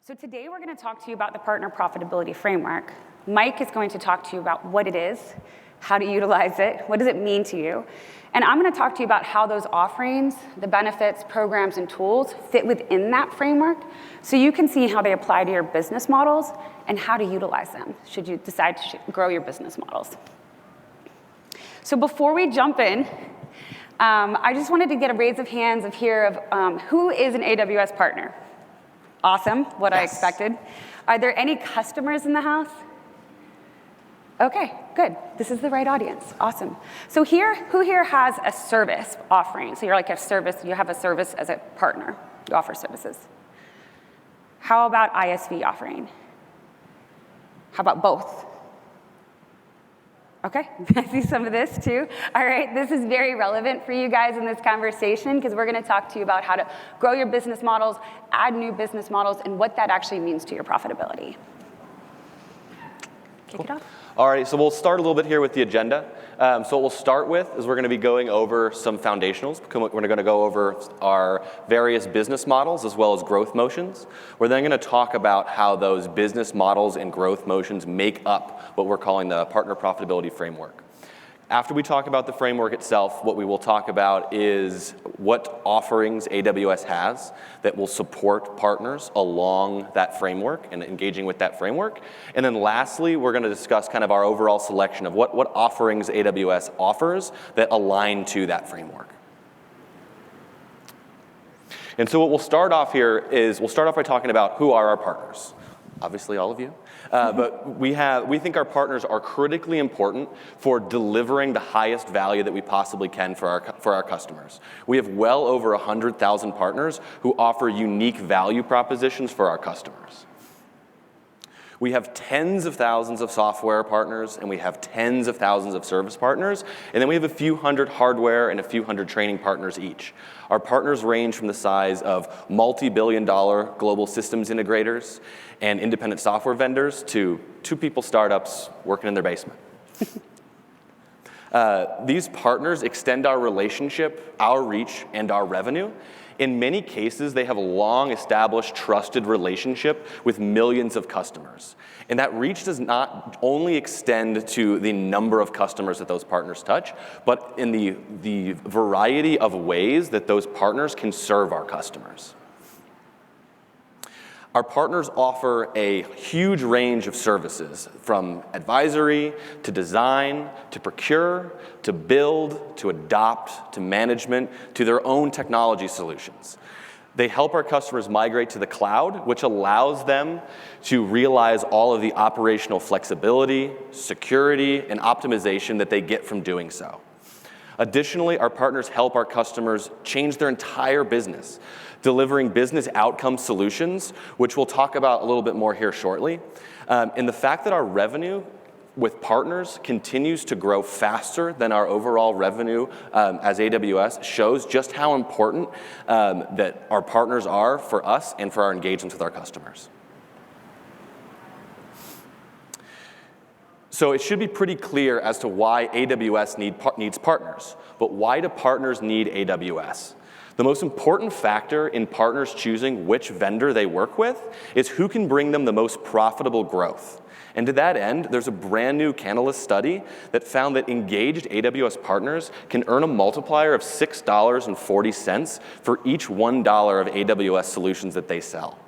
So today we're going to talk to you about the Partner Profitability Framework. Mike is going to talk to you about what it is, how to utilize it, what does it mean to you, and I'm going to talk to you about how those offerings, the benefits, programs, and tools fit within that framework so you can see how they apply to your business models and how to utilize them should you decide to grow your business models. So before we jump in, I just wanted to get a raise of hands of who is an AWS partner? Awesome, what I expected. Are there any customers in the house? Okay, good. This is the right audience. Awesome. So who here has a service offering? So you're like a service, you have a service as a partner. You offer services. How about ISV offering? How about both? Okay, I see some of this too. All right, this is very relevant for you guys in this conversation because we're going to talk to you about how to grow your business models, add new business models, and what that actually means to your profitability. Kick it off. All right, so we'll start a little bit here with the agenda. So what we'll start with is we're going to be going over some foundationals. We're going to go over our various business models as well as growth motions. We're then going to talk about how those business models and growth motions make up what we're calling the Partner Profitability Framework. After we talk about the framework itself, what we will talk about is what offerings AWS has that will support partners along that framework and engaging with that framework. And then lastly, we're going to discuss kind of our overall selection of what offerings AWS offers that align to that framework. And so what we'll start off here is we'll start off by talking about who are our partners. Obviously all of you. But we think our partners are critically important for delivering the highest value that we possibly can for our customers. We have well over 100,000 partners who offer unique value propositions for our customers. We have tens of thousands of software partners, and we have tens of thousands of service partners, and then we have a few hundred hardware and a few hundred training partners each. Our partners range from the size of multi-billion-dollar global systems integrators and independent software vendors to two-people startups working in their basement. These partners extend our relationship, our reach, and our revenue. In many cases, they have a long-established, trusted relationship with millions of customers. And that reach does not only extend to the number of customers that those partners touch, but in the variety of ways that those partners can serve our customers. Our partners offer a huge range of services, from advisory, to design, to procure, to build, to adopt, to management, to their own technology solutions. They help our customers migrate to the cloud, which allows them to realize all of the operational flexibility, security, and optimization that they get from doing so. Additionally, our partners help our customers change their entire business, delivering business outcome solutions, which we'll talk about a little bit more here shortly. And the fact that our revenue with partners continues to grow faster than our overall revenue as AWS shows just how important that our partners are for us and for our engagements with our customers. So it should be pretty clear as to why AWS needs partners. But why do partners need AWS? The most important factor in partners choosing which vendor they work with is who can bring them the most profitable growth. And to that end, there's a brand new Canalys study that found that engaged AWS partners can earn a multiplier of $6.40 for each $1 of AWS solutions that they sell.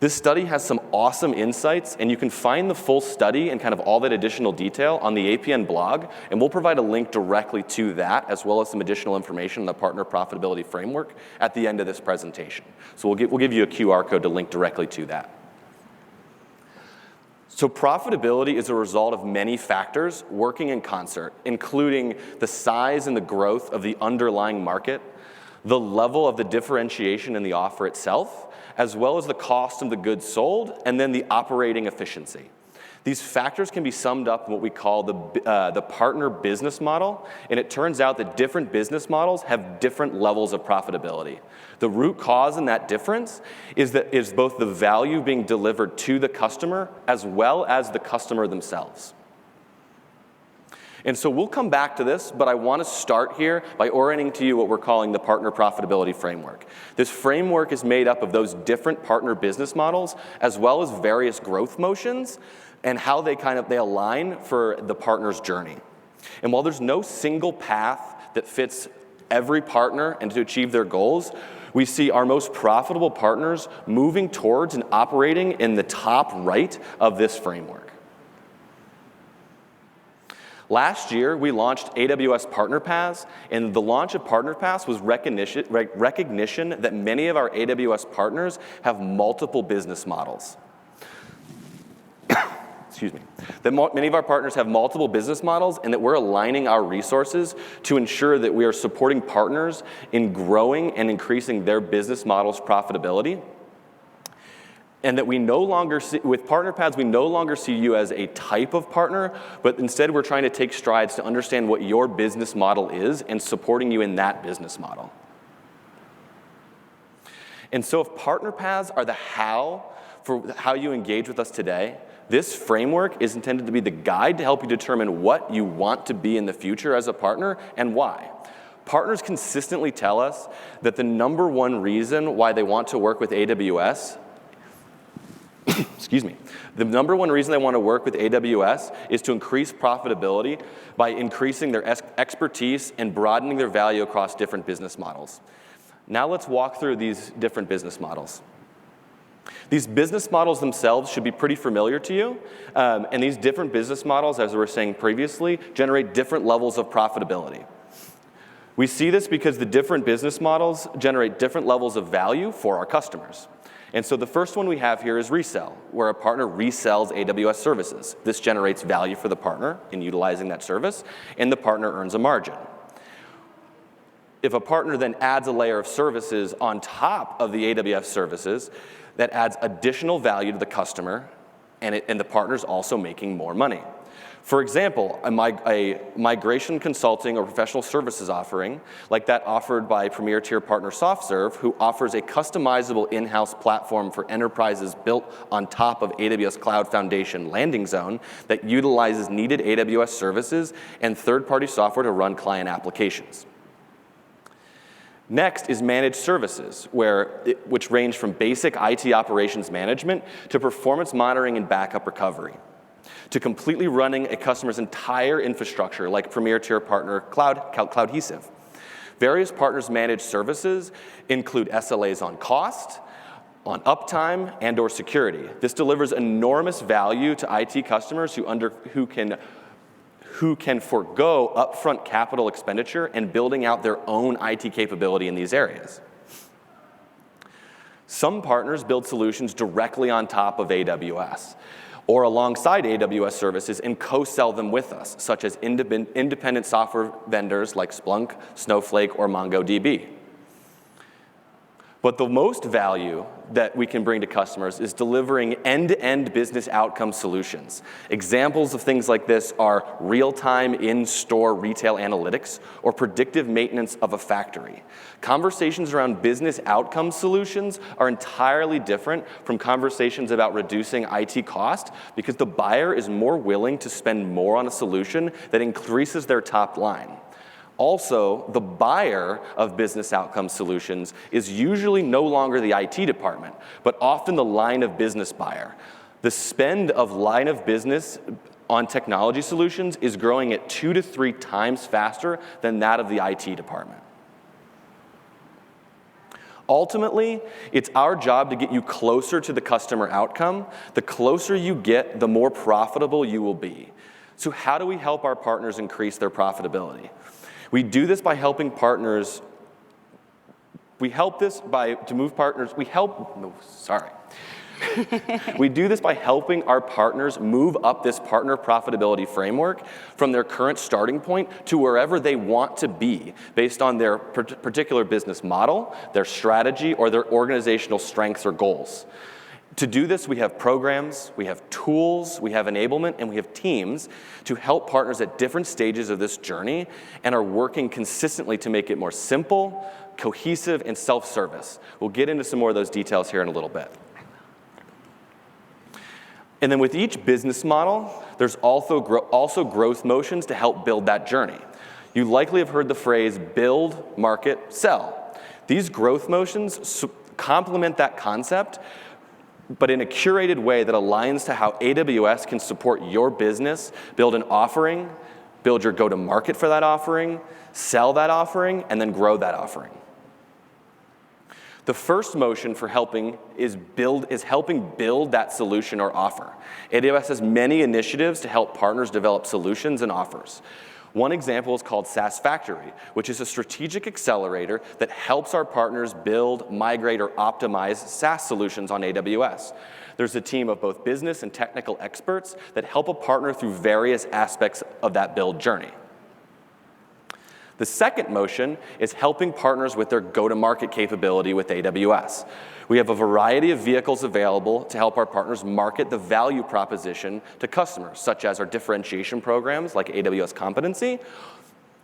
This study has some awesome insights, and you can find the full study and kind of all that additional detail on the APN blog, and we'll provide a link directly to that, as well as some additional information on the Partner Profitability Framework at the end of this presentation. So we'll give you a QR code to link directly to that. So profitability is a result of many factors working in concert, including the size and the growth of the underlying market, the level of the differentiation in the offer itself, as well as the cost of the goods sold, and then the operating efficiency. These factors can be summed up in what we call the partner business model, and it turns out that different business models have different levels of profitability. The root cause in that difference is both the value being delivered to the customer as well as the customer themselves. And so we'll come back to this, but I want to start here by orienting to you what we're calling the partner profitability framework. This framework is made up of those different partner business models, as well as various growth motions, and how they align for the partner's journey. And while there's no single path that fits every partner and to achieve their goals, we see our most profitable partners moving towards and operating in the top right of this framework. Last year, we launched AWS Partner Paths, and the launch of Partner Paths was recognition that many of our AWS partners have multiple business models. Excuse me. That many of our partners have multiple business models, and that we're aligning our resources to ensure that we are supporting partners in growing and increasing their business model's profitability. And that we no longer see, with Partner Paths, we no longer see you as a type of partner, but instead we're trying to take strides to understand what your business model is and supporting you in that business model. And so if Partner Paths are the how for how you engage with us today, this framework is intended to be the guide to help you determine what you want to be in the future as a partner and why. Partners consistently tell us that the number one reason why they want to work with AWS excuse me. The number one reason they want to work with AWS is to increase profitability by increasing their expertise and broadening their value across different business models. Now let's walk through these different business models. These business models themselves should be pretty familiar to you, and these different business models, as we were saying previously, generate different levels of profitability. We see this because the different business models generate different levels of value for our customers. And so the first one we have here is resell, where a partner resells AWS services. This generates value for the partner in utilizing that service, and the partner earns a margin. If a partner then adds a layer of services on top of the AWS services, that adds additional value to the customer, and the partner's also making more money. For example, a migration consulting or professional services offering, like that offered by premier tier partner SoftServe, who offers a customizable in-house platform for enterprises built on top of AWS Cloud Foundation Landing Zone that utilizes needed AWS services and third-party software to run client applications. Next is managed services, which range from basic IT operations management to performance monitoring and backup recovery, to completely running a customer's entire infrastructure, like premier tier partner Cloudhesive. Various partners' managed services include SLAs on cost, on uptime, and/or security. This delivers enormous value to IT customers who can forego upfront capital expenditure and building out their own IT capability in these areas. Some partners build solutions directly on top of AWS or alongside AWS services and co-sell them with us, such as independent software vendors like Splunk, Snowflake, or MongoDB. But the most value that we can bring to customers is delivering end-to-end business outcome solutions. Examples of things like this are real-time in-store retail analytics or predictive maintenance of a factory. Conversations around business outcome solutions are entirely different from conversations about reducing IT cost because the buyer is more willing to spend more on a solution that increases their top line. Also, the buyer of business outcome solutions is usually no longer the IT department, but often the line of business buyer. The spend of line of business on technology solutions is growing at 2 to 3 times faster than that of the IT department. Ultimately, it's our job to get you closer to the customer outcome. The closer you get, the more profitable you will be. So how do we help our partners increase their profitability? We do this by helping partners. We do this by helping our partners move up this partner profitability framework from their current starting point to wherever they want to be based on their particular business model, their strategy, or their organizational strengths or goals. To do this, we have programs, we have tools, we have enablement, and we have teams to help partners at different stages of this journey and are working consistently to make it more simple, cohesive, and self-service. We'll get into some more of those details here in a little bit. And then with each business model, there's also growth motions to help build that journey. You likely have heard the phrase build, market, sell. These growth motions complement that concept, but in a curated way that aligns to how AWS can support your business, build an offering, build your go-to-market for that offering, sell that offering, and then grow that offering. The first motion for helping is helping build that solution or offer. AWS has many initiatives to help partners develop solutions and offers. One example is called SaaS Factory, which is a strategic accelerator that helps our partners build, migrate, or optimize SaaS solutions on AWS. There's a team of both business and technical experts that help a partner through various aspects of that build journey. The second motion is helping partners with their go-to-market capability with AWS. We have a variety of vehicles available to help our partners market the value proposition to customers, such as our differentiation programs like AWS Competency,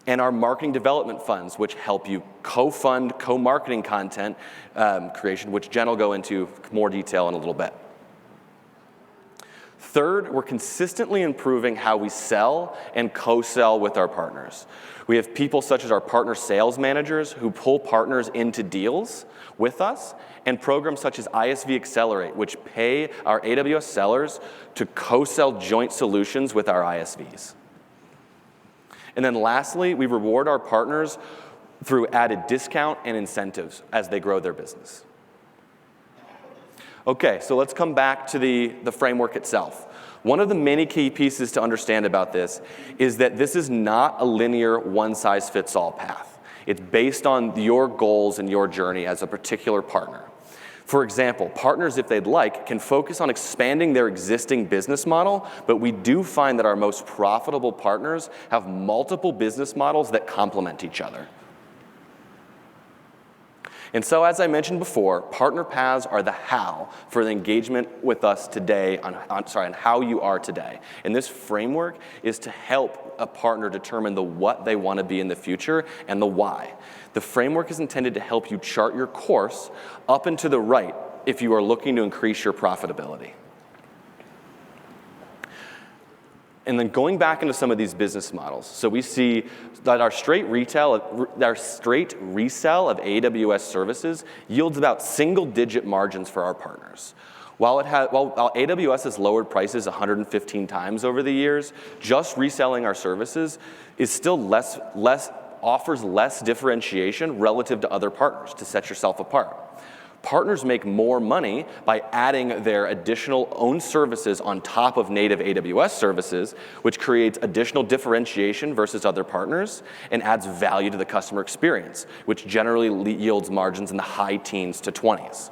and our marketing development funds, which help you co-fund co-marketing content creation, which Jen will go into more detail in a little bit. Third, we're consistently improving how we sell and co-sell with our partners. We have people such as our partner sales managers who pull partners into deals with us, and programs such as ISV Accelerate, which pay our AWS sellers to co-sell joint solutions with our ISVs. And then lastly, we reward our partners through added discount and incentives as they grow their business. Okay, so let's come back to the framework itself. One of the many key pieces to understand about this is that this is not a linear one-size-fits-all path. It's based on your goals and your journey as a particular partner. For example, partners, if they'd like, can focus on expanding their existing business model, but we do find that our most profitable partners have multiple business models that complement each other. And so, as I mentioned before, partner paths are the how for the engagement with us today on how you are today. And this framework is to help a partner determine the what they want to be in the future and the why. The framework is intended to help you chart your course up and to the right if you are looking to increase your profitability. And then going back into some of these business models, so we see that our straight resell of AWS services yields about single-digit margins for our partners. While AWS has lowered prices 115 times over the years, just reselling our services is still offers less differentiation relative to other partners to set yourself apart. Partners make more money by adding their additional own services on top of native AWS services, which creates additional differentiation versus other partners and adds value to the customer experience, which generally yields margins in the high teens to 20s.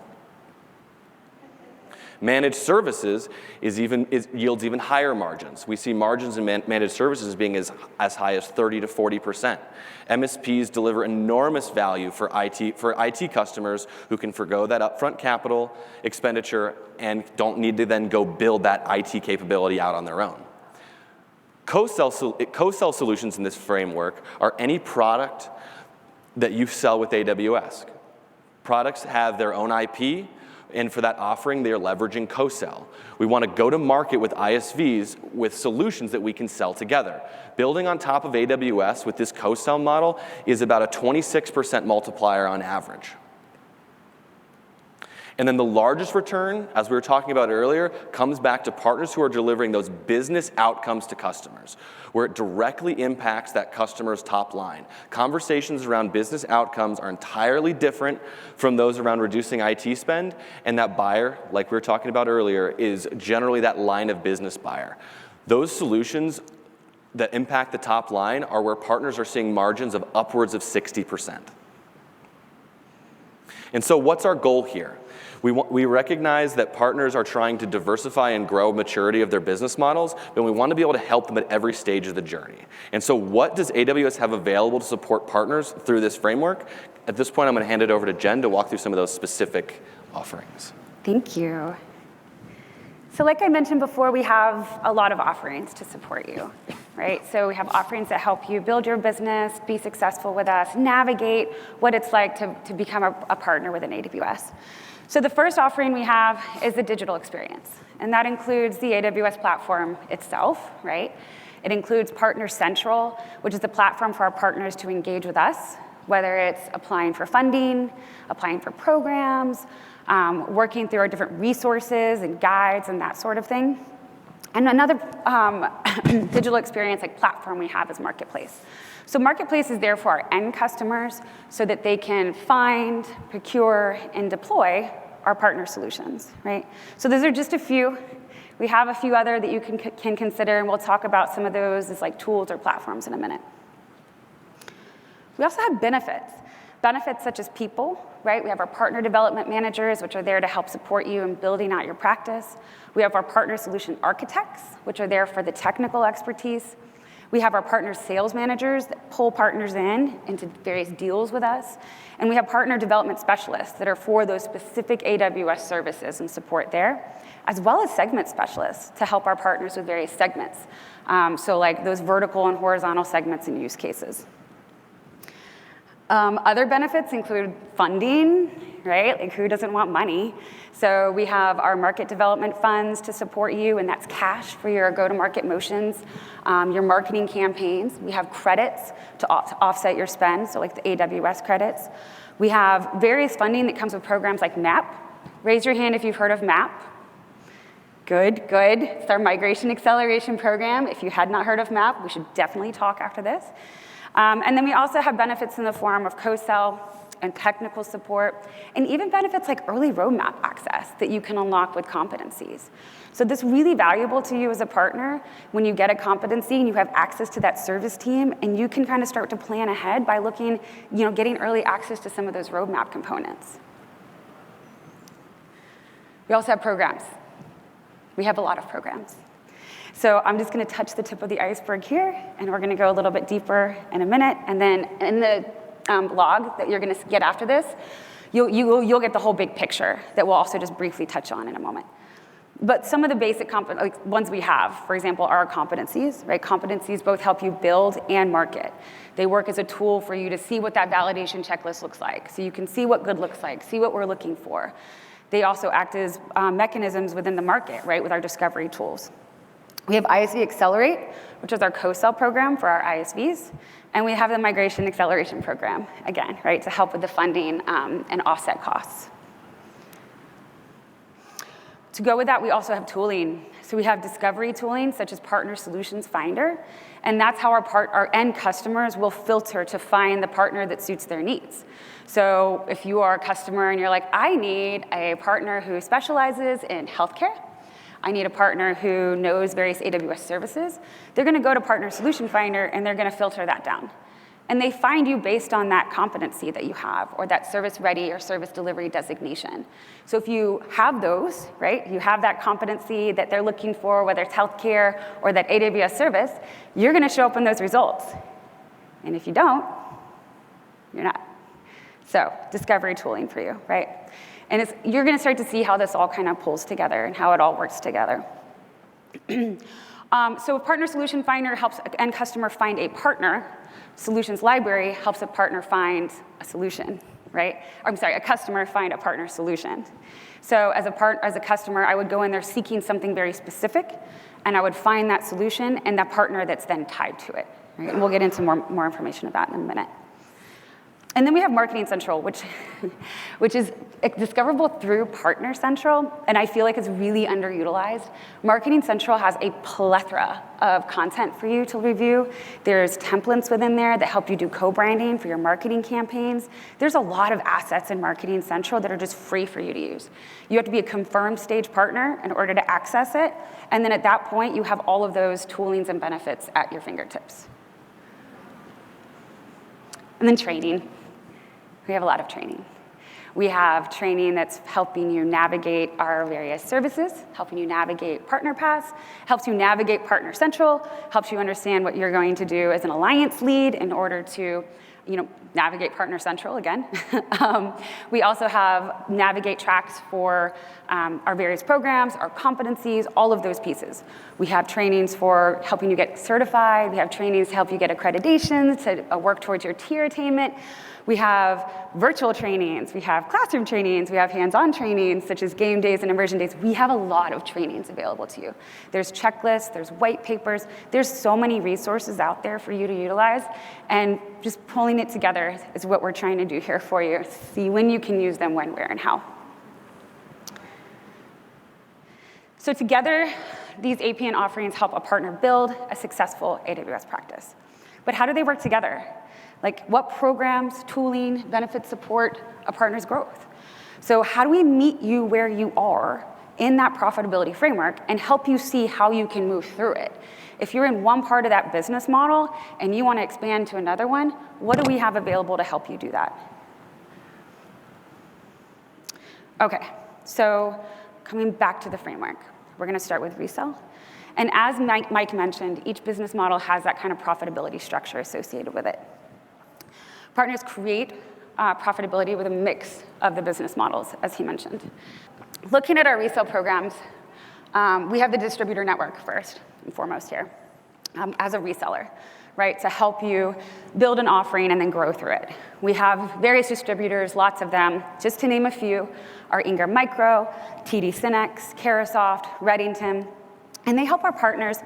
Managed services yields even higher margins. We see margins in managed services being as high as 30 to 40%. MSPs deliver enormous value for IT customers who can forgo that upfront capital expenditure and don't need to then go build that IT capability out on their own. Co-sell solutions in this framework are any product that you sell with AWS. Products have their own IP, and for that offering, they are leveraging co-sell. We want to go to market with ISVs with solutions that we can sell together. Building on top of AWS with this co-sell model is about a 26% multiplier on average. And then the largest return, as we were talking about earlier, comes back to partners who are delivering those business outcomes to customers, where it directly impacts that customer's top line. Conversations around business outcomes are entirely different from those around reducing IT spend, and that buyer, like we were talking about earlier, is generally that line of business buyer. Those solutions that impact the top line are where partners are seeing margins of upwards of 60%. And so what's our goal here? We recognize that partners are trying to diversify and grow maturity of their business models, but we want to be able to help them at every stage of the journey. And so what does AWS have available to support partners through this framework? At this point, I'm going to hand it over to Jen to walk through some of those specific offerings. Thank you. So like I mentioned before, we have a lot of offerings to support you, right? So we have offerings that help you build your business, be successful with us, navigate what it's like to become a partner within AWS. So the first offering we have is the digital experience, and that includes the AWS platform itself, right? It includes Partner Central, which is the platform for our partners to engage with us, whether it's applying for funding, applying for programs, working through our different resources and guides and that sort of thing. And another digital experience like platform we have is Marketplace. So Marketplace is there for our end customers so that they can find, procure, and deploy our partner solutions, right? So those are just a few. We have a few other that you can consider, and we'll talk about some of those as like tools or platforms in a minute. We also have benefits. Benefits such as people, right? We have our partner development managers, which are there to help support you in building out your practice. We have our partner solution architects, which are there for the technical expertise. We have our partner sales managers that pull partners into various deals with us. And we have partner development specialists that are for those specific AWS services and support there, as well as segment specialists to help our partners with various segments. So like those vertical and horizontal segments and use cases. Other benefits include funding, right? Like who doesn't want money? So we have our market development funds to support you, and that's cash for your go-to-market motions, your marketing campaigns. We have credits to offset your spend, so like the AWS credits. We have various funding that comes with programs like MAP. Raise your hand if you've heard of MAP. Good. It's our Migration Acceleration Program. If you had not heard of MAP, we should definitely talk after this. And then we also have benefits in the form of co-sell and technical support, and even benefits like early roadmap access that you can unlock with competencies. So this is really valuable to you as a partner when you get a competency and you have access to that service team, and you can kind of start to plan ahead by looking, getting early access to some of those roadmap components. We also have programs. We have a lot of programs. So I'm just going to touch the tip of the iceberg here, and we're going to go a little bit deeper in a minute. And then in the blog that you're going to get after this, you'll get the whole big picture that we'll also just briefly touch on in a moment. But some of the basic ones we have, for example, are our competencies, right? Competencies both help you build and market. They work as a tool for you to see what that validation checklist looks like, so you can see what good looks like, see what we're looking for. They also act as mechanisms within the market, right, with our discovery tools. We have ISV Accelerate, which is our co-sell program for our ISVs, and we have the Migration Acceleration Program, again, right, to help with the funding and offset costs. To go with that, we also have tooling. So we have discovery tooling, such as Partner Solutions Finder, and that's how our end customers will filter to find the partner that suits their needs. So if you are a customer and you're like, I need a partner who specializes in healthcare, I need a partner who knows various AWS services, they're going to go to Partner Solution Finder, and they're going to filter that down. And they find you based on that competency that you have, or that service ready or service delivery designation. So if you have those, right, you have that competency that they're looking for, whether it's healthcare or that AWS service, you're going to show up in those results. And if you don't, you're not. So discovery tooling for you, right? And you're going to start to see how this all kind of pulls together and how it all works together. So Partner Solution Finder helps an end customer find a partner. Solutions Library helps a partner find a solution, right? A customer find a partner solution. So as a customer, I would go in there seeking something very specific, and I would find that solution and that partner that's then tied to it. Right? And we'll get into more information about it in a minute. And then we have Marketing Central, which is discoverable through Partner Central, and I feel like it's really underutilized. Marketing Central has a plethora of content for you to review. There's templates within there that help you do co-branding for your marketing campaigns. There's a lot of assets in Marketing Central that are just free for you to use. You have to be a confirmed stage partner in order to access it, and then at that point, you have all of those toolings and benefits at your fingertips. And then training. We have a lot of training. We have training that's helping you navigate our various services, helping you navigate Partner Paths, helps you navigate Partner Central, helps you understand what you're going to do as an alliance lead in order to Navigate Partner Central again. We also have Navigate tracks for our various programs, our competencies, all of those pieces. We have trainings for helping you get certified. We have trainings to help you get accreditations, to work towards your tier attainment. We have virtual trainings, we have classroom trainings, we have hands-on trainings, such as game days and immersion days. We have a lot of trainings available to you. There's checklists, there's white papers, there's so many resources out there for you to utilize, and just pulling it together is what we're trying to do here for you. See when you can use them, when, where, and how. So together, these APN offerings help a partner build a successful AWS practice. But how do they work together? Like, what programs, tooling, benefits support a partner's growth? So how do we meet you where you are in that profitability framework and help you see how you can move through it? If you're in one part of that business model and you want to expand to another one, what do we have available to help you do that? Okay, so coming back to the framework, we're going to start with Resell. And as Mike mentioned, each business model has that kind of profitability structure associated with it. Partners create profitability with a mix of the business models, as he mentioned. Looking at our resale programs, we have the distributor network first and foremost here as a reseller, right, to help you build an offering and then grow through it. We have various distributors, lots of them. Just to name a few, are Ingram Micro, TD SYNNEX, Carahsoft, Reddington, and they help our partners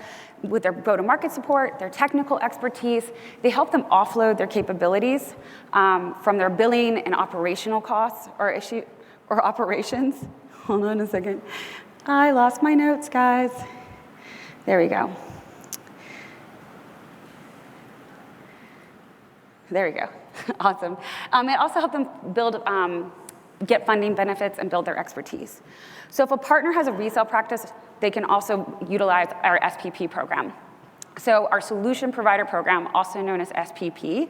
with their go-to-market support, their technical expertise. They help them offload their capabilities from their billing and operational costs or operations. Hold on a second. I lost my notes, guys. There we go. There we go. Awesome. It also helps them build, get funding benefits and build their expertise. So if a partner has a resale practice, they can also utilize our SPP program. So our Solution Provider Program, also known as SPP,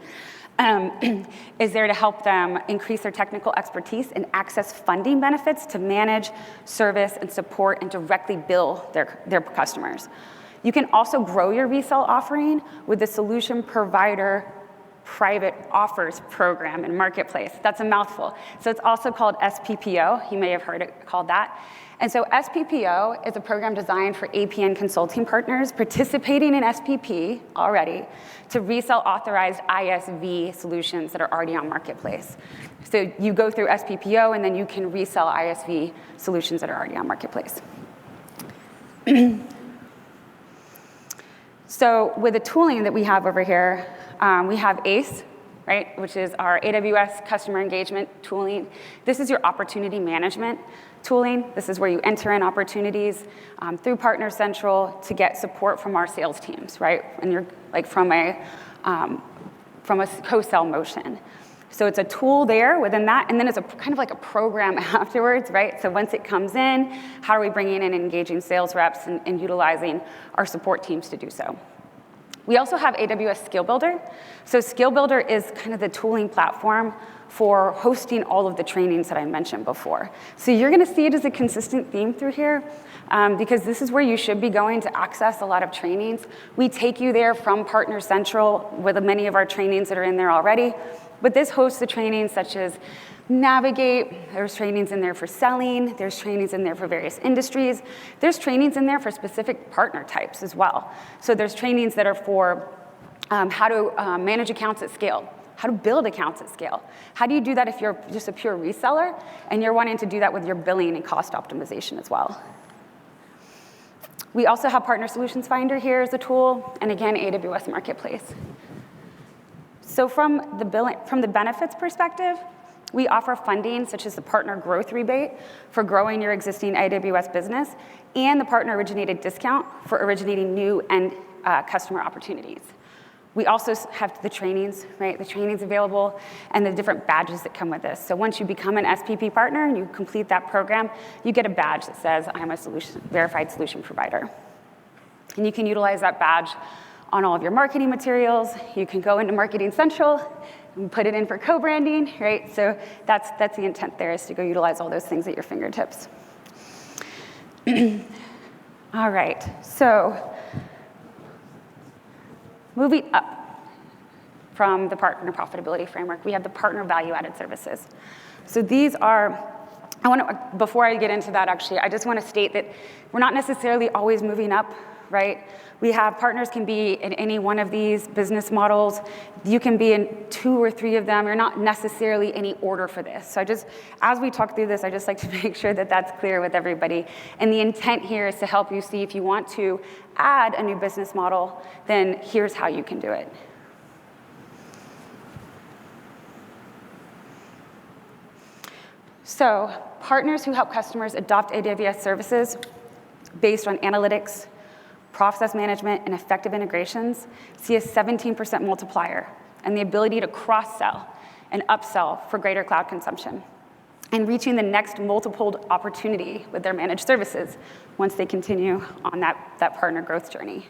is there to help them increase their technical expertise and access funding benefits to manage, service, and support and directly bill their customers. You can also grow your resale offering with the Solution Provider Private Offers Program and Marketplace. That's a mouthful. So it's also called SPPO. You may have heard it called that. And so SPPO is a program designed for APN consulting partners participating in SPP already to resell authorized ISV solutions that are already on Marketplace. So you go through SPPO and then you can resell ISV solutions that are already on Marketplace. So with the tooling that we have over here, we have ACE, right, which is our AWS customer engagement tooling. This is your opportunity management tooling. This is where you enter in opportunities through Partner Central to get support from our sales teams, right? And you're like from a co-sell motion. So it's a tool there within that, and then it's a kind of like a program afterwards, right? So once it comes in, how are we bringing in and engaging sales reps and utilizing our support teams to do so? We also have AWS Skill Builder. So Skill Builder is kind of the tooling platform for hosting all of the trainings that I mentioned before. So you're going to see it as a consistent theme through here because this is where you should be going to access a lot of trainings. We take you there from Partner Central with many of our trainings that are in there already. But this hosts the trainings such as Navigate. There's trainings in there for selling. There's trainings in there for various industries. There's trainings in there for specific partner types as well. So there's trainings that are for how to manage accounts at scale, how to build accounts at scale. How do you do that if you're just a pure reseller and you're wanting to do that with your billing and cost optimization as well? We also have Partner Solutions Finder here as a tool, and again, AWS Marketplace. So from the benefits perspective, we offer funding such as the Partner Growth Rebate for growing your existing AWS business and the Partner Originated Discount for originating new and customer opportunities. We also have the trainings, right? The trainings available and the different badges that come with this. So once you become an SPP partner and you complete that program, you get a badge that says, I'm a verified solution provider. And you can utilize that badge on all of your marketing materials. You can go into Marketing Central and put it in for co-branding, right? So that's the intent there, is to go utilize all those things at your fingertips. All right, so moving up. from the partner profitability framework. We have the partner value-added services. So these are, before I get into that actually, I just want to state that we're not necessarily always moving up, right? Partners can be in any one of these business models. You can be in 2 or 3 of them. You're not necessarily any order for this. So as we talk through this, I just like to make sure that that's clear with everybody. And the intent here is to help you see if you want to add a new business model, then here's how you can do it. So partners who help customers adopt AWS services based on analytics, process management, and effective integrations see a 17% multiplier and the ability to cross-sell and upsell for greater cloud consumption and reaching the next multiple opportunity with their managed services once they continue on that partner growth journey.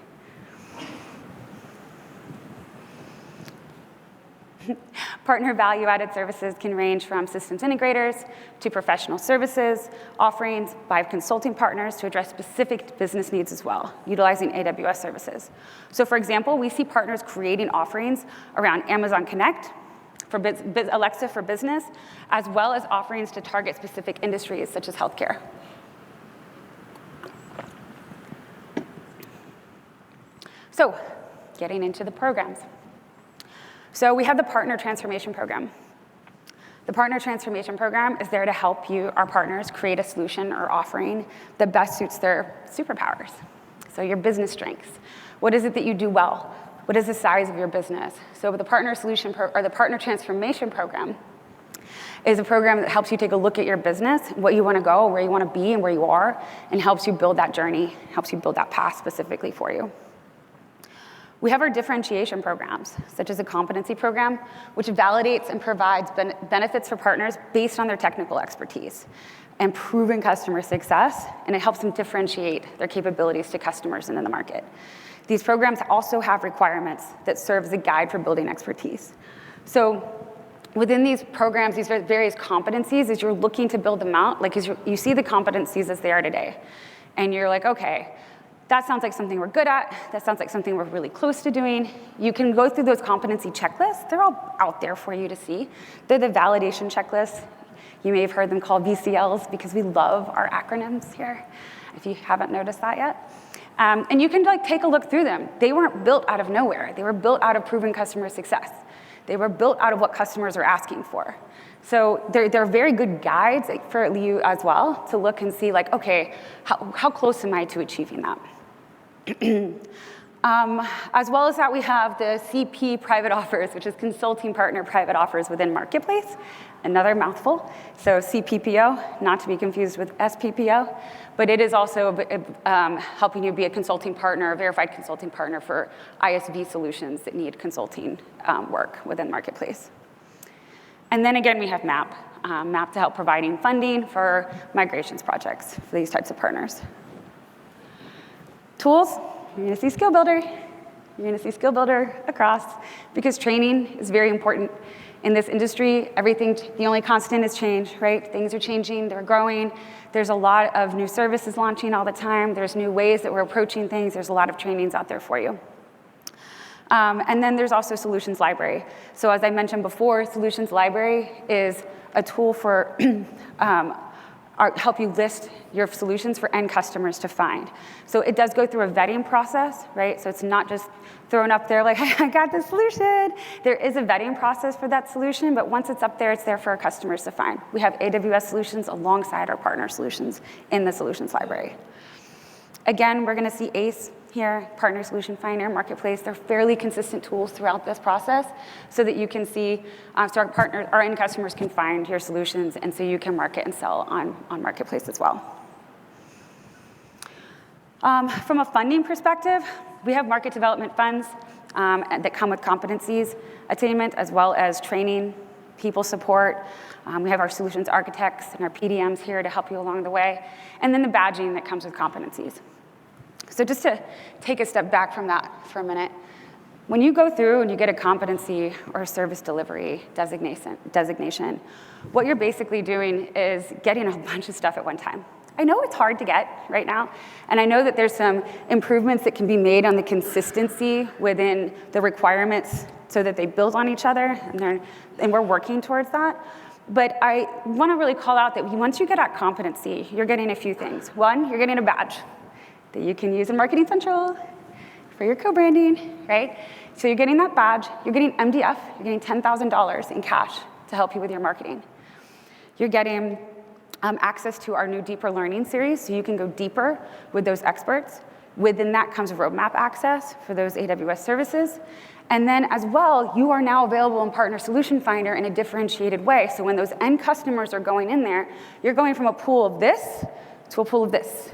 Partner value-added services can range from systems integrators to professional services, offerings by consulting partners to address specific business needs as well, utilizing AWS services. So for example, we see partners creating offerings around Amazon Connect, for Alexa for business, as well as offerings to target specific industries such as healthcare. So getting into the programs. So we have the Partner Transformation Program. The Partner Transformation Program is there to help our partners, create a solution or offering that best suits their superpowers. So your business strengths. What is it that you do well? What is the size of your business? So the Partner Transformation Program is a program that helps you take a look at your business, what you want to go, where you want to be, and where you are, and helps you build that journey, helps you build that path specifically for you. We have our differentiation programs, such as a competency program, which validates and provides benefits for partners based on their technical expertise and proven customer success, and it helps them differentiate their capabilities to customers and in the market. These programs also have requirements that serve as a guide for building expertise. So within these programs, these various competencies, as you're looking to build them out, like you see the competencies as they are today, and you're like, okay, that sounds like something we're good at. That sounds like something we're really close to doing. You can go through those competency checklists. They're all out there for you to see. They're the validation checklists. You may have heard them called VCLs because we love our acronyms here, if you haven't noticed that yet. And you can take a look through them. They weren't built out of nowhere. They were built out of proven customer success. They were built out of what customers are asking for. So they're very good guides for you as well to look and see, like, okay, how close am I to achieving that? As well as that, we have the CP private offers, which is consulting partner private offers within Marketplace, another mouthful. So CPPO, not to be confused with SPPO, but it is also helping you be a consulting partner, a verified consulting partner for ISV solutions that need consulting work within Marketplace. And then again, we have MAP, MAP to help providing funding for migrations projects for these types of partners. Tools, you're going to see Skill Builder. You're going to see Skill Builder across, because training is very important in this industry. The only constant is change, right? Things are changing, they're growing. There's a lot of new services launching all the time. There's new ways that we're approaching things. There's a lot of trainings out there for you. And then there's also Solutions Library. So as I mentioned before, Solutions Library is a tool for help you list your solutions for end customers to find. So it does go through a vetting process, right? So it's not just thrown up there like, I got the solution. There is a vetting process for that solution, but once it's up there, it's there for our customers to find. We have AWS solutions alongside our partner solutions in the Solutions Library. Again, we're going to see ACE here, Partner Solution Finder, Marketplace. They're fairly consistent tools throughout this process so that you can see, so our end customers can find your solutions, and so you can market and sell on Marketplace as well. From a funding perspective, we have market development funds that come with competencies attainment, as well as training, people support. We have our solutions architects and our PDMs here to help you along the way, and then the badging that comes with competencies. So just to take a step back from that for a minute, when you go through and you get a competency or a service delivery designation, what you're basically doing is getting a bunch of stuff at one time. I know it's hard to get right now, and I know that there's some improvements that can be made on the consistency within the requirements so that they build on each other, and we're working towards that. But I want to really call out that once you get at competency, you're getting a few things. One, you're getting a badge that you can use in Marketing Central for your co-branding, right? So you're getting that badge, you're getting MDF, you're getting $10,000 in cash to help you with your marketing. You're getting access to our new Deeper Learning series, so you can go deeper with those experts. Within that comes roadmap access for those AWS services. And then as well, you are now available in Partner Solution Finder in a differentiated way. So when those end customers are going in there, you're going from a pool of this to a pool of this.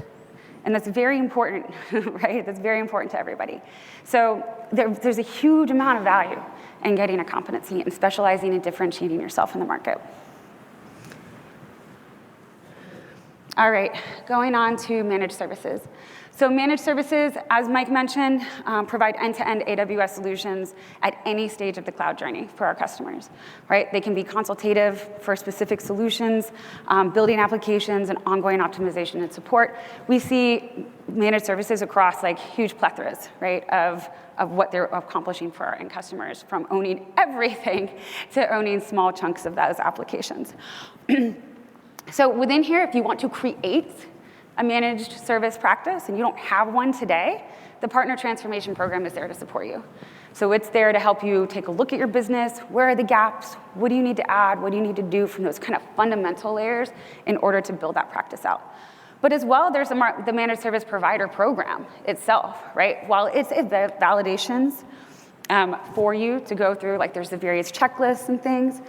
And that's very important, right? That's very important to everybody. So there's a huge amount of value in getting a competency and specializing and differentiating yourself in the market. All right, going on to managed services. So managed services, as Mike mentioned, provide end-to-end AWS solutions at any stage of the cloud journey for our customers, right? They can be consultative for specific solutions, building applications, and ongoing optimization and support. We see managed services across like huge plethoras, right, of what they're accomplishing for our end customers, from owning everything to owning small chunks of those applications. So within here, if you want to create a managed service practice and you don't have one today, the Partner Transformation Program is there to support you. So it's there to help you take a look at your business. Where are the gaps? What do you need to add? What do you need to do from those kind of fundamental layers in order to build that practice out? But as well, there's the Managed Service Provider Program itself, right? While it's validations for you to go through, like there's the various checklists and things,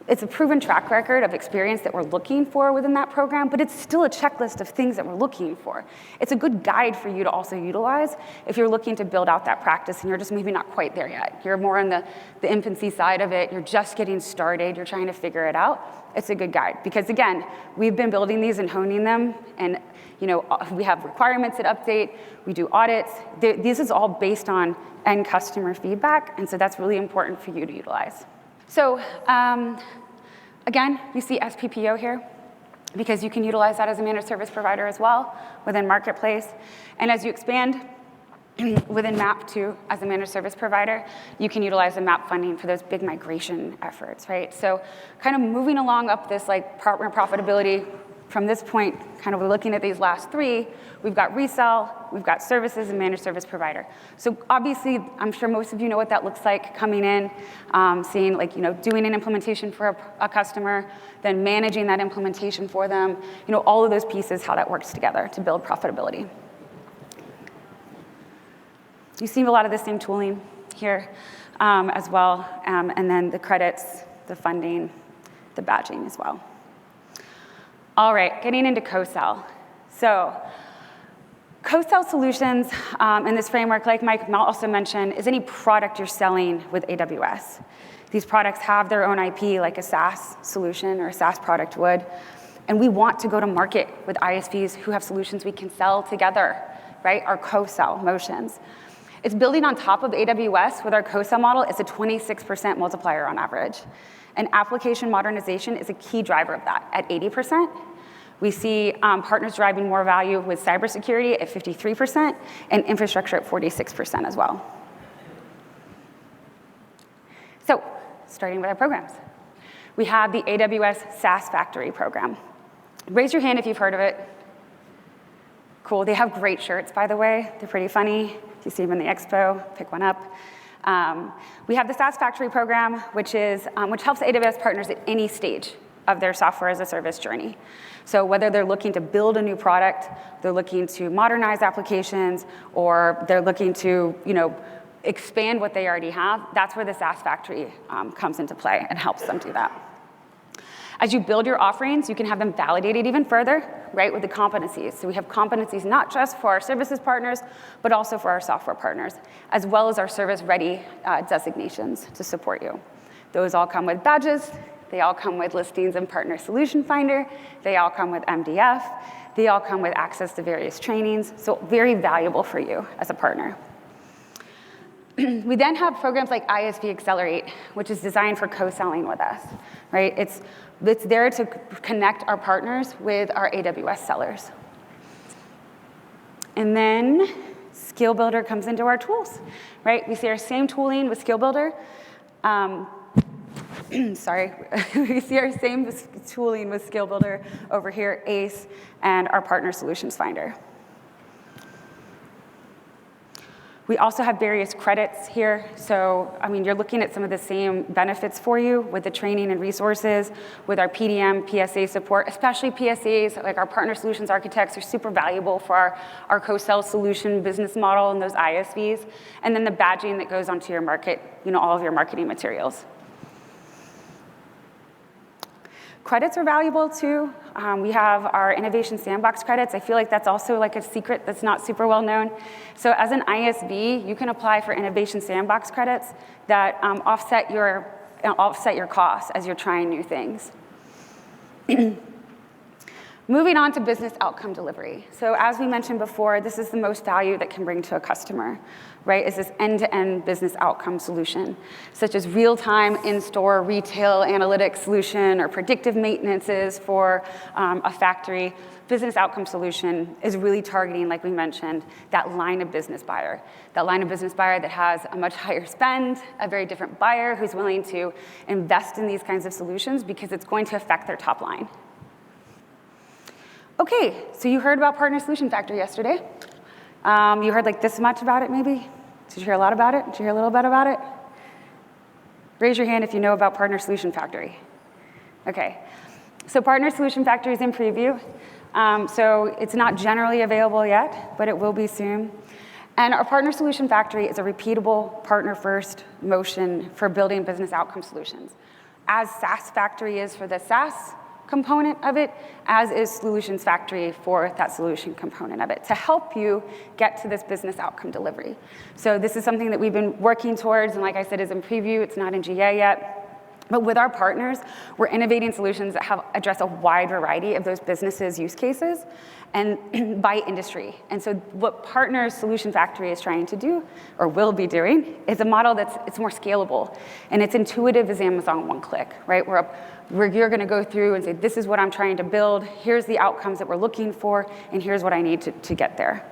it's a proven track record of experience that we're looking for within that program, but it's still a checklist of things that we're looking for. It's a good guide for you to also utilize if you're looking to build out that practice and you're just maybe not quite there yet. You're more on the infancy side of it. You're just getting started. You're trying to figure it out. It's a good guide because, again, we've been building these and honing them, and we have requirements that update. We do audits. This is all based on end customer feedback, and so that's really important for you to utilize. So again, you see SPPO here because you can utilize that as a managed service provider as well within Marketplace. And as you expand within MAP too, as a managed service provider, you can utilize the MAP funding for those big migration efforts, right? So kind of moving along up this like partner profitability from this point, kind of looking at these last three, we've got resell, we've got services, and managed service provider. So obviously, I'm sure most of you know what that looks like coming in, seeing like, doing an implementation for a customer, then managing that implementation for them, all of those pieces, how that works together to build profitability. You see a lot of the same tooling here as well, and then the credits, the funding, the badging as well. All right, getting into co-sell. So co-sell solutions in this framework, like Mike also mentioned, is any product you're selling with AWS. These products have their own IP, like a SaaS solution or a SaaS product would. And we want to go to market with ISVs who have solutions we can sell together, right? Our co-sell motions. It's building on top of AWS with our co-sell model. It's a 26% multiplier on average. And application modernization is a key driver of that at 80%. We see partners driving more value with cybersecurity at 53% and infrastructure at 46% as well. So, starting with our programs. We have the AWS SaaS Factory program. Raise your hand if you've heard of it. Cool, they have great shirts, by the way. They're pretty funny. If you see them in the expo, pick one up. We have the SaaS Factory program, which helps AWS partners at any stage of their software as a service journey. So whether they're looking to build a new product, they're looking to modernize applications, or they're looking to expand what they already have, that's where the SaaS Factory comes into play and helps them do that. As you build your offerings, you can have them validated even further, right, with the competencies. So we have competencies not just for our services partners, but also for our software partners, as well as our service-ready designations to support you. Those all come with badges. They all come with listings in Partner Solution Finder. They all come with MDF. They all come with access to various trainings. So very valuable for you as a partner. We then have programs like ISV Accelerate, which is designed for co-selling with us, right? It's there to connect our partners with our AWS sellers. And then Skill Builder comes into our tools, right? We see our same tooling with Skill Builder. Sorry, we see our same tooling with Skill Builder over here, ACE, and our Partner Solutions Finder. We also have various credits here. So, I mean, you're looking at some of the same benefits for you with the training and resources, with our PDM, PSA support, especially PSAs, like our partner solutions architects are super valuable for our co-sell solution business model and those ISVs. And then the badging that goes onto your market, all of your marketing materials. Credits are valuable too. We have our Innovation Sandbox credits. I feel like that's also like a secret that's not super well known. So as an ISV, you can apply for Innovation Sandbox credits that offset your costs as you're trying new things. Moving on to business outcome delivery. So as we mentioned before, this is the most value that can bring to a customer, right? Is this end-to-end business outcome solution, such as real-time in-store retail analytics solution or predictive maintenances for a factory. Business outcome solution is really targeting, like we mentioned, that line of business buyer. That line of business buyer that has a much higher spend, a very different buyer who's willing to invest in these kinds of solutions because it's going to affect their top line. Okay, so you heard about Partner Solution Factory yesterday. You heard like this much about it, maybe? Did you hear a lot about it? Did you hear a little bit about it? Raise your hand if you know about Partner Solution Factory. Okay, so Partner Solution Factory is in preview. So it's not generally available yet, but it will be soon. And our Partner Solution Factory is a repeatable partner-first motion for building business outcome solutions. As SaaS Factory is for the SaaS component of it, as is Solutions Factory for that solution component of it, to help you get to this business outcome delivery. So this is something that we've been working towards, and like I said, is in preview. It's not in GA yet. But with our partners, we're innovating solutions that address a wide variety of those businesses' use cases and by industry. And so what Partners Solution Factory is trying to do, or will be doing, is a model it's more scalable. And it's intuitive as Amazon one click, right? Where you're going to go through and say, this is what I'm trying to build, here's the outcomes that we're looking for, and here's what I need to get there.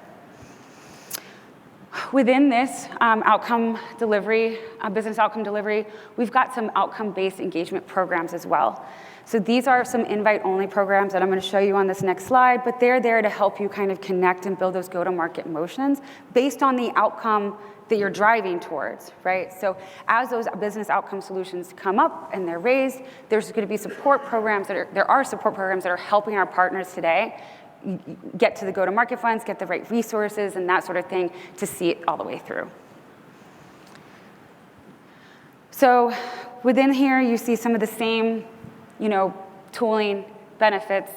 Within this outcome delivery, business outcome delivery, we've got some outcome-based engagement programs as well. So these are some invite-only programs that I'm going to show you on this next slide, but they're there to help you kind of connect and build those go-to-market motions based on the outcome that you're driving towards, right? So as those business outcome solutions come up and they're raised, there's going to be support programs there are support programs that are helping our partners today get to the go-to-market funds, get the right resources and that sort of thing to see it all the way through. So within here, you see some of the same, tooling benefits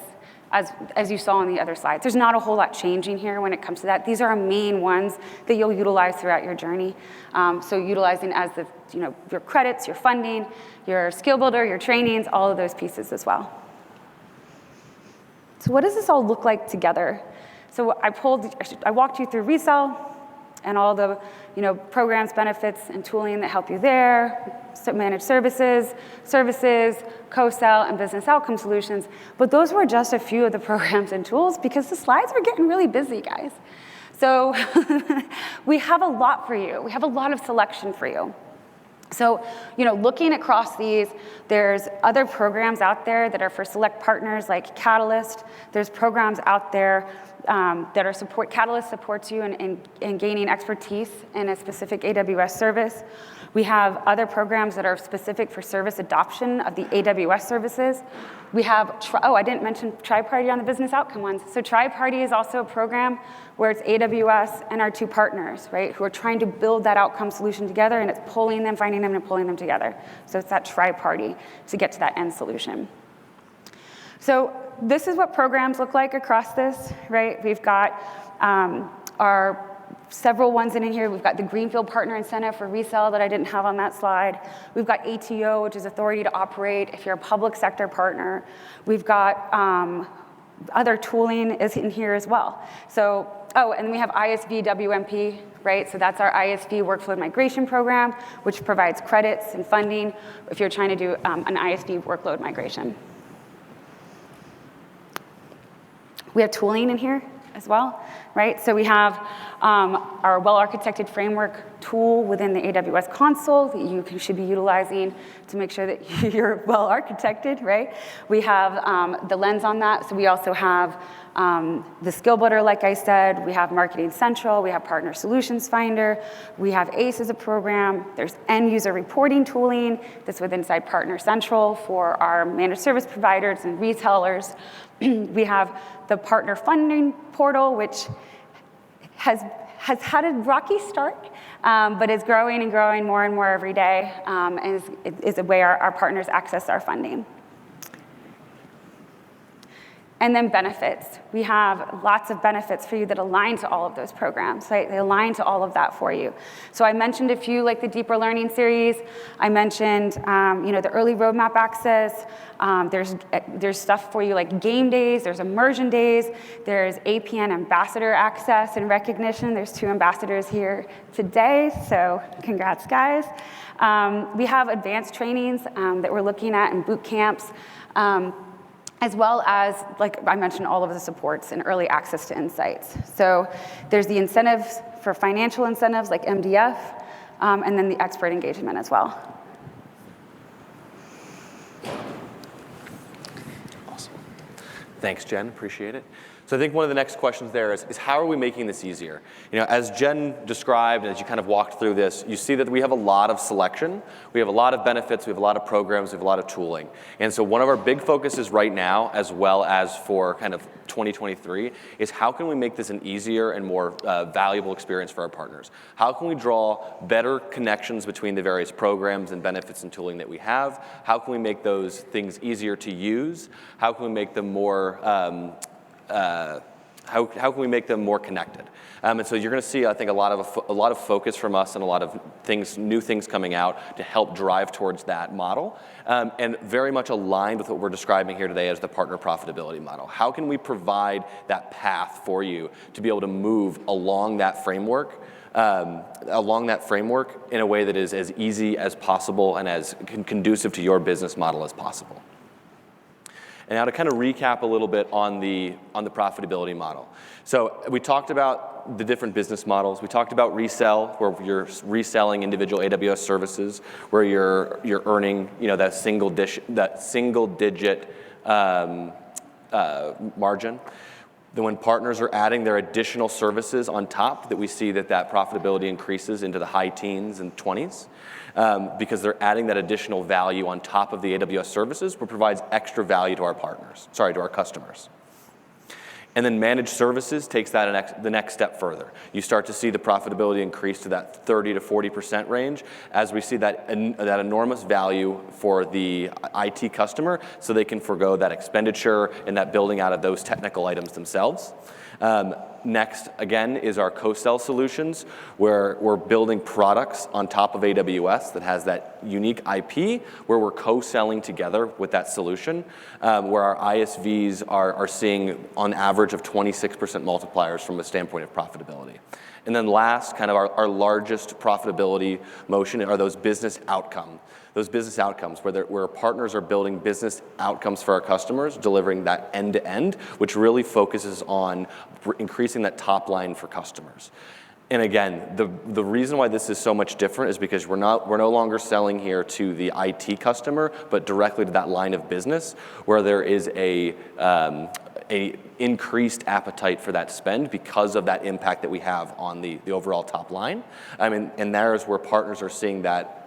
as you saw on the other slides. There's not a whole lot changing here when it comes to that. These are our main ones that you'll utilize throughout your journey. So utilizing as your credits, your funding, your skill builder, your trainings, all of those pieces as well. So what does this all look like together? So I walked you through Resell and all the programs, benefits, and tooling that help you there, managed services, co-sell, and business outcome solutions. But those were just a few of the programs and tools because the slides were getting really busy, guys. So we have a lot for you. We have a lot of selection for you. So, looking across these, there's other programs out there that are for select partners like Catalyst. There's programs out there that are Catalyst supports you in gaining expertise in a specific AWS service. We have other programs that are specific for service adoption of the AWS services. We have, I didn't mention Tri-Party on the business outcome ones. So Tri-Party is also a program where it's AWS and our two partners, right, who are trying to build that outcome solution together, and it's pulling them, finding them, and pulling them together. So it's that Tri-Party to get to that end solution. So this is what programs look like across this, right? We've got our several ones in here. We've got the Greenfield Partner Incentive for Resell that I didn't have on that slide. We've got ATO, which is Authority to Operate if you're a public sector partner. We've got other tooling is in here as well. So, and we have ISV WMP, right? So that's our ISV workflow migration program, which provides credits and funding if you're trying to do an ISV workload migration. We have tooling in here. as well, right? So we have our well-architected framework tool within the AWS console that you should be utilizing to make sure that you're well-architected, right? We have the lens on that, so we also have the skill builder, like I said, we have Marketing Central, we have Partner Solutions Finder, we have ACE as a program, there's end user reporting tooling that's inside Partner Central for our managed service providers and resellers. We have the partner funding portal, which has had a rocky start, but is growing and growing more and more every day, and is a way our partners access our funding. And then benefits. We have lots of benefits for you that align to all of those programs, right? They align to all of that for you. So I mentioned a few, like the Deeper Learning series. I mentioned, the early roadmap access. There's stuff for you like game days. There's immersion days. There's APN ambassador access and recognition. There's 2 ambassadors here today, so congrats, guys. We have advanced trainings that we're looking at in boot camps. As well as, like I mentioned, all of the supports and early access to insights. So there's the incentives for financial incentives like MDF, and then the expert engagement as well. Awesome. Thanks, Jen. Appreciate it. So I think one of the next questions there is how are we making this easier? As Jen described, as you kind of walked through this, you see that we have a lot of selection, we have a lot of benefits, we have a lot of programs, we have a lot of tooling. And so one of our big focuses right now, as well as for kind of 2023, is how can we make this an easier and more valuable experience for our partners? How can we draw better connections between the various programs and benefits and tooling that we have? How can we make those things easier to use? How can we make them more how can we make them more connected? And so you're going to see, I think, a lot of focus from us and a lot of new things coming out to help drive towards that model, and very much aligned with what we're describing here today as the partner profitability model. How can we provide that path for you to be able to move along that framework in a way that is as easy as possible and as conducive to your business model as possible? And now to kind of recap a little bit on the profitability model. So we talked about the different business models. We talked about resell, where you're reselling individual AWS services, where you're earning that single digit margin. Then when partners are adding their additional services on top, that we see that profitability increases into the high teens and 20s. Because they're adding that additional value on top of the AWS services, which provides extra value to our customers. And then managed services takes that the next step further. You start to see the profitability increase to that 30 to 40% range as we see that enormous value for the IT customer, so they can forgo that expenditure and that building out of those technical items themselves. Next, again, is our co-sell solutions, where we're building products on top of AWS that has that unique IP, where we're co-selling together with that solution, where our ISVs are seeing on average of 26% multipliers from a standpoint of profitability. And then last, kind of our largest profitability motion are those business outcomes. Those business outcomes where partners are building business outcomes for our customers, delivering that end-to-end, which really focuses on increasing that top line for customers. And again, the reason why this is so much different is because we're no longer selling here to the IT customer, but directly to that line of business, where there is a increased appetite for that spend because of that impact that we have on the overall top line. And there is where partners are seeing that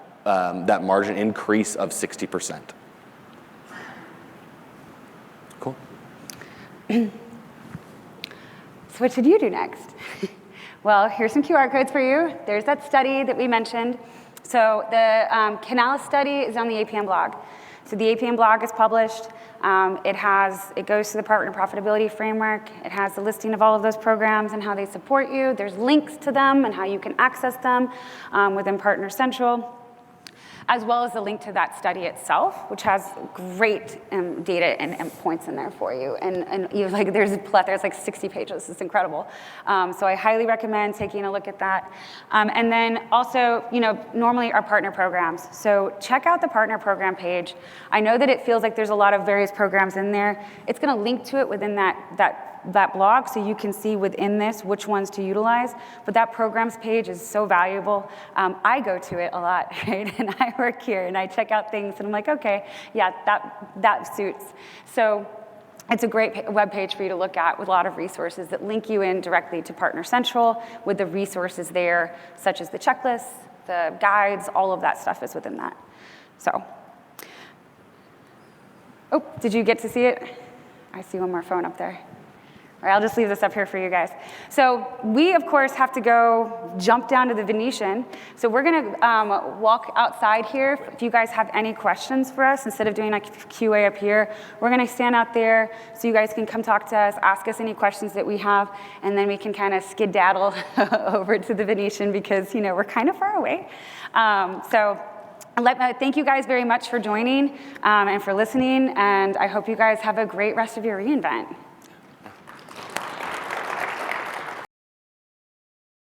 margin increase of 60%. Cool. So what should you do next? Well, here's some QR codes for you. There's that study that we mentioned. So the Canales study is on the APN blog. So the APN blog is published. It goes to the partner profitability framework. It has the listing of all of those programs and how they support you. There's links to them and how you can access them within Partner Central, as well as the link to that study itself, which has great data and points in there for you. And there's a plethora, it's like 60 pages, it's incredible. So I highly recommend taking a look at that. And then also, normally our partner programs. So check out the partner program page. I know that it feels like there's a lot of various programs in there. It's gonna link to it within that that blog so you can see within this which ones to utilize. But that programs page is so valuable. I go to it a lot, right? And I work here and I check out things and I'm like, okay, yeah, that suits. So it's a great web page for you to look at with a lot of resources that link you in directly to Partner Central with the resources there, such as the checklists, the guides, all of that stuff is within that. So, oh, did you get to see it? I see one more phone up there. All right, I'll just leave this up here for you guys. So we, of course, have to go jump down to the Venetian. So we're going to walk outside here. If you guys have any questions for us, instead of doing like QA up here, we're going to stand out there so you guys can come talk to us, ask us any questions that we have, and then we can kind of skedaddle over to the Venetian because, you know, we're kind of far away. Thank you guys very much for joining and for listening, and I hope you guys have a great rest of your reInvent.